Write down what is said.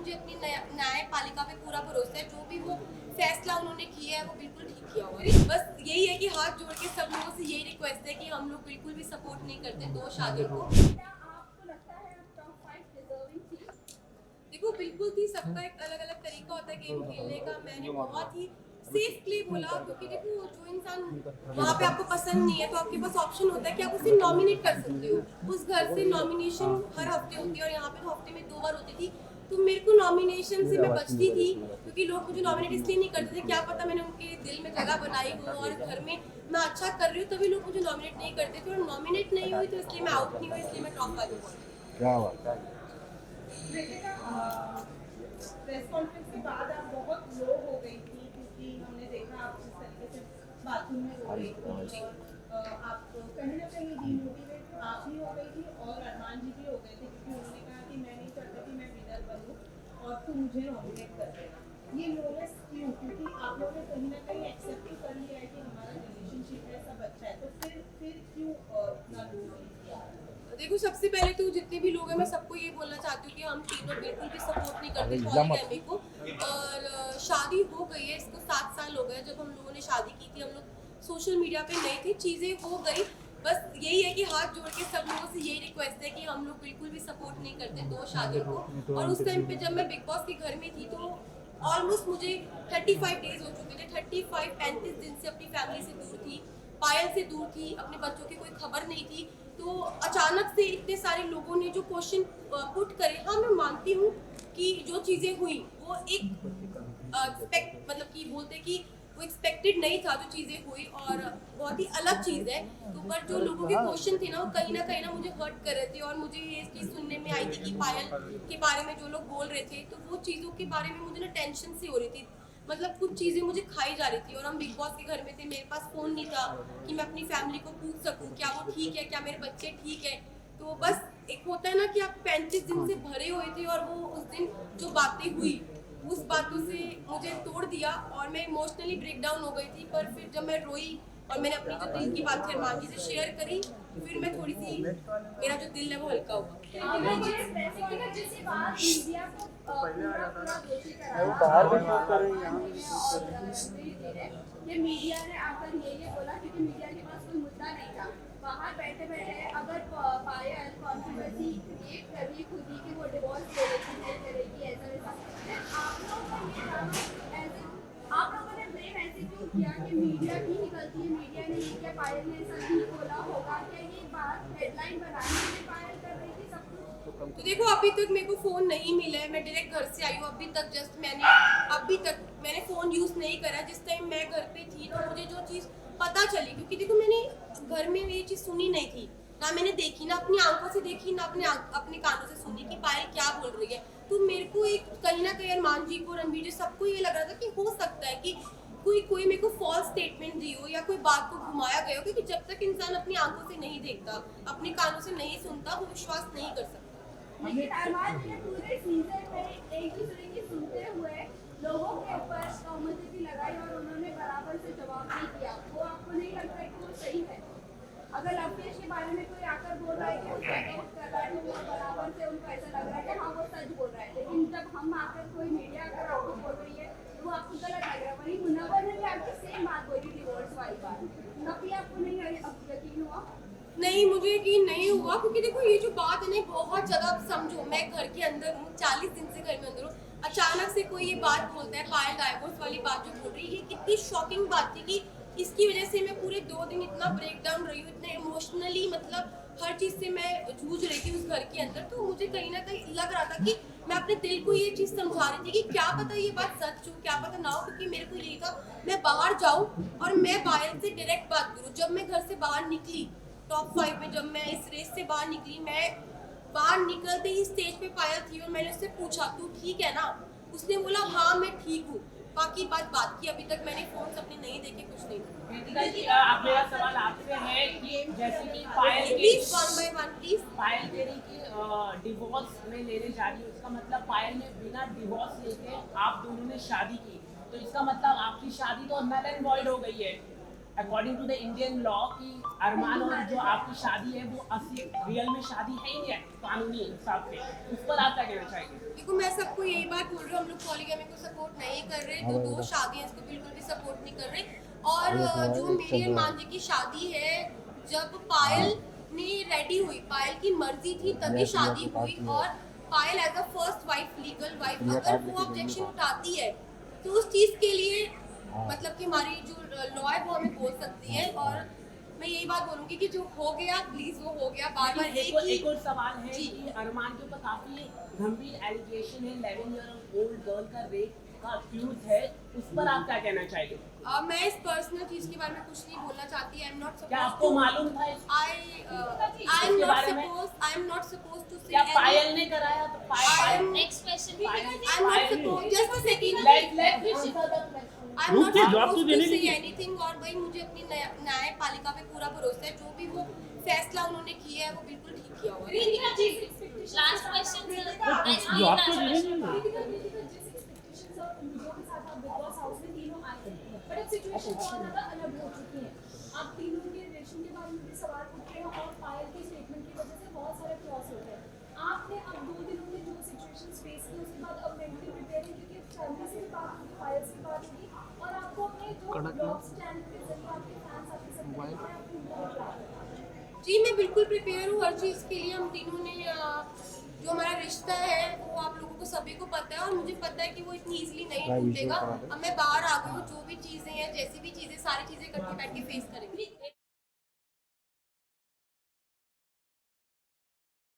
मुझे अपनी न्यायपालिका पे पूरा भरोसा है। जो भी वो फैसला उन्होंने किया है वो बिल्कुल ठीक किया होगा। बस यही है कि हाथ जोड़ के सब लोगों से यही रिक्वेस्ट है कि हम लोग बिल्कुल भी सपोर्ट नहीं करते दो शादियों को। आपको लगता है टॉप 5 डिजर्विंग थी? देखो बिल्कुल थी, सबका एक अलग अलग तरीका होता है गेम खेलने का। मैंने बहुत ही सेफली बोला, क्योंकि देखो जो इंसान वहाँ पे आपको पसंद नहीं है तो आपके पास ऑप्शन होता है कि आप उसे नॉमिनेट कर सकते हो। उस घर से नॉमिनेशन हर हफ्ते होती है और यहाँ पे तो हफ्ते में 2 बार होती थी। तो मेरे को नॉमिनेशन से मैं बचती थी, क्योंकि लोग मुझे नॉमिनेट इसलिए नहीं करते थे, क्या पता मैंने उनके दिल में जगह बनाई हो और घर में मैं अच्छा कर रही हूँ तभी लोग मुझे नॉमिनेट नहीं करते थे। और नॉमिनेट नहीं हुई तो इसलिए मैं आउट नहीं हुई, इसलिए मैं टॉप 5 में। क्या बात है। प्रेस कॉन्फ्रेंस के बाद आप बहुत लो हो गई थी, क्योंकि हमने देखा आप जिस तरीके से बाथरूम में रो रही थी और आप कहीं ना कहीं डिमोटिवेट आप भी हो गई थी और अरमान जी भी हो गए थे, क्योंकि उन्होंने कहा कि मैं नहीं चाहता कि मैं विनर बनूं और तुम मुझे नॉमिनेट कर देना। ये लोनेस क्यों? क्योंकि आप लोगों ने कहीं ना कहीं एक्सेप्ट ही कर लिया है कि हमारा रिलेशनशिप है, सब अच्छा है, तो फिर क्यों इतना लो हुई? देखो सबसे पहले तो जितने भी लोग हैं मैं सबको ये बोलना चाहती हूँ कि हम तीनों बिल्कुल भी सपोर्ट नहीं करते पॉलीगैमी को। और शादी हो गई है, इसको 7 साल हो गए जब हम लोगों ने शादी की थी। हम लोग सोशल मीडिया पे नए थे, चीज़ें हो गई। बस यही है कि हाथ जोड़ के सब लोगों से यही रिक्वेस्ट है कि हम लोग बिल्कुल भी सपोर्ट नहीं करते दो शादियों को। और उस टाइम पे जब मैं बिग बॉस के घर में थी तो ऑलमोस्ट मुझे 35 डेज हो चुके थे। 35 दिन से अपनी फैमिली से दूर थी, पायल से दूर थी, अपने बच्चों की कोई खबर नहीं थी। तो अचानक से इतने सारे लोगों ने जो क्वेश्चन पुट करे, हाँ मैं मानती हूँ कि जो चीज़ें हुई वो एक एक्सपेक्ट मतलब कि बोलते कि वो एक्सपेक्टेड नहीं था जो चीज़ें हुई, और बहुत ही अलग चीज़ है। तो पर जो लोगों के क्वेश्चन थे ना वो कहीं ना मुझे हर्ट कर रहे थे। और मुझे ये चीज़ सुनने में आई थी कि पायल के बारे में जो लोग बोल रहे थे तो वो चीज़ों के बारे में मुझे ना टेंशन सी हो रही थी। मतलब कुछ चीज़ें मुझे खाई जा रही थी और हम बिग बॉस के घर में थे, मेरे पास फ़ोन नहीं था कि मैं अपनी फैमिली को पूछ सकूं क्या वो ठीक है, क्या मेरे बच्चे ठीक है। तो बस एक होता है ना कि आप 35 दिन से भरे हुए थे और वो उस दिन जो बातें हुई उस बातों से मुझे तोड़ दिया और मैं इमोशनली ब्रेक डाउन हो गई थी। पर फिर जब मैं रोई और मैंने अपनी जो दिल की बात है अरमान जी से शेयर करी, फिर मैं थोड़ी सी, मेरा जो दिल है वो हल्का हुआ। ये मीडिया ने आकर ये बोला, क्योंकि मीडिया के पास कोई मुद्दा नहीं था। बाहर बैठे बैठे अगर पायल कॉन्ट्रोवर्सी क्रिएट कर रही खुद ही कि वो डिवोर्स ले करेगी ऐसा वैसा, आप लोगों ने ब्लेम ऐसे क्यों किया कि मीडिया की ही गलती है, मीडिया ने ये किया, पायल ने ऐसा नहीं बोला होगा? क्या ये बात हेडलाइन बनाने के लिए पायल कर रही थी सब कुछ? तो देखो अभी तक मेरे को फ़ोन नहीं मिला है, मैं डायरेक्ट घर से आई हूँ। अभी तक मैंने फ़ोन यूज़ नहीं करा। जिस टाइम मैं घर पे थी तो मुझे जो चीज़ पता चली, क्योंकि देखो मैंने घर में ये चीज़ सुनी नहीं थी, ना मैंने देखी, ना अपनी आंखों से देखी, ना अपने कानों से सुनी कि पायल क्या बोल रही है। तो मेरे को एक कहीं ना कहीं अरमान जी को, रणबीर जी, सबको ये लग रहा था कि हो सकता है कि कोई मेरे को फॉल्स स्टेटमेंट दी हो या कोई बात को घुमाया गया हो, क्योंकि जब तक इंसान अपनी आंखों से नहीं देखता, अपने कानों से नहीं सुनता, वो विश्वास नहीं कर सकता। लेकिन अरमान जी ने पूरे सीजन में एक दूसरे की सुनते हुए लोगों के ऊपर कॉमेंट्री लगाई और उन्होंने बराबर से जवाब नहीं दिया। वो आपको नहीं लगता है कि वो सही है? अगर लवकेश के बारे में कोई आकर बोल रहा है कि उसका डाउट कर रहा है तो वो बराबर से उनको ऐसा लग रहा है कि हाँ वो सच बोल रहा है, लेकिन जब हम आकर कोई मीडिया अगर आपको बोल रही है तो वो आपको गलत लग रहा है। वहीं मुनव्वर ने भी आपकी सेम बात बोली डिवोर्स वाली बात, तब भी आपको नहीं यकीन हुआ? नहीं, मुझे यकीन नहीं हुआ, क्योंकि देखो ये जो बात है ना बहुत ज़्यादा, अब समझो मैं घर के अंदर हूँ, 40 दिन से घर में अंदर हूँ, अचानक से कोई ये बात बोलता है, पायल डाइवोर्स वाली बात जो बोल रही है, ये कितनी शॉकिंग बात थी कि इसकी वजह से मैं पूरे 2 दिन इतना ब्रेक डाउन रही हूँ, इतने इमोशनली, मतलब हर चीज़ से मैं जूझ रही थी उस घर के अंदर। तो मुझे कहीं ना कहीं लग रहा था कि मैं अपने दिल को ये चीज़ समझा रही थी कि क्या पता ये बात सच हो, क्या पता ना हो, क्योंकि मेरे को यही था मैं बाहर जाऊँ और मैं पायल से डायरेक्ट बात करूँ। जब मैं घर से बाहर निकली टॉप 5 में, जब मैं इस रेस से बाहर निकली, मैं बाहर निकलते ही स्टेज पे पायल थी और मैंने उससे पूछा तू ठीक है ना? उसने बोला हाँ मैं ठीक हूँ। बाकी बात की, अभी तक मैंने फोन अपने नहीं देखे, कुछ नहीं। अब मेरा सवाल आपसे है कि जैसे कि Payal please one by one please. Payal कह रही कि डिवोर्स में लेने जा रही है, उसका मतलब पायल ने बिना डिवोर्स लेके आप दोनों ने शादी की, तो इसका मतलब आपकी शादी तो नल एंड वॉइड हो गई है। According to the Indian law कि अरमान और जो आपकी शादी है वो असली रियल में शादी है ही नहीं है कानूनी हिसाब से, उस पर आप क्या कहना चाहेंगे? देखो मैं सबको यही बात बोल रही हूँ, हम लोग पॉलीगैमी को सपोर्ट नहीं कर रहे, तो दो शादियां इसको बिल्कुल भी सपोर्ट नहीं कर रहे। और जो मेरी अरमान जी की शादी है, जब पायल ने रेडी हुई, पायल की मर्जी थी तभी शादी हुई, और Payal as a first wife, legal wife, अगर वो ऑब्जेक्शन उठाती है तो उस चीज के लिए मतलब कि हमारी जो लॉ है वो हमें बोल सकती है। और मैं यही बात बोलूंगी कि जो हो गया प्लीज वो हो गया, बार बार एक और सवाल है कि अरमान के ऊपर काफी गंभीर एलिगेशन है, 11 ईयर ओल्ड गर्ल का रेप का अक्यूज है, उस पर आप क्या कहना चाहेंगे? मैं इस पर्सनल चीज के बारे में कुछ नहीं बोलना चाहती। आई एम नॉट क्या आपको मालूम था I am not supposed to say क्या पायल ने कराया? तो Payal next question I am not supposed, just a second, I am not supposed to say anything. और भाई मुझे अपनी न्यायपालिका पे पूरा भरोसा है, जो भी वो फैसला उन्होंने किया है वो बिल्कुल ठीक किया हुआ है। लास्ट क्वेश्चन आप तीनों के रिलेशन के बारे में भी सवाल पूछ रहे हैं और पायल के स्टेटमेंट की वजह से बहुत सारे क्रॉस होते हैं। आपने अब 2 दिनों में जो सिचुएशन फेस की उसके बाद अब मेंटली प्रिपेयर है, क्योंकि फैमिली से भी बात होगी, पायल से बात होगी, और आपको अपने जो ब्लॉग्स चैनल के जरिए आपके फैंस आपके सब जी मैं बिल्कुल प्रिपेयर हूँ हर चीज़ के लिए। हम तीनों ने जो हमारा रिश्ता है वो आप लोगों को सभी को पता है, और मुझे पता है कि वो इतनी इजीली नहीं टूटेगा। अब मैं बाहर आ गई हूँ, जो भी चीज़ें हैं, जैसी भी चीज़ें, सारी चीज़ें इकट्ठी बैठ के फेस करेंगे।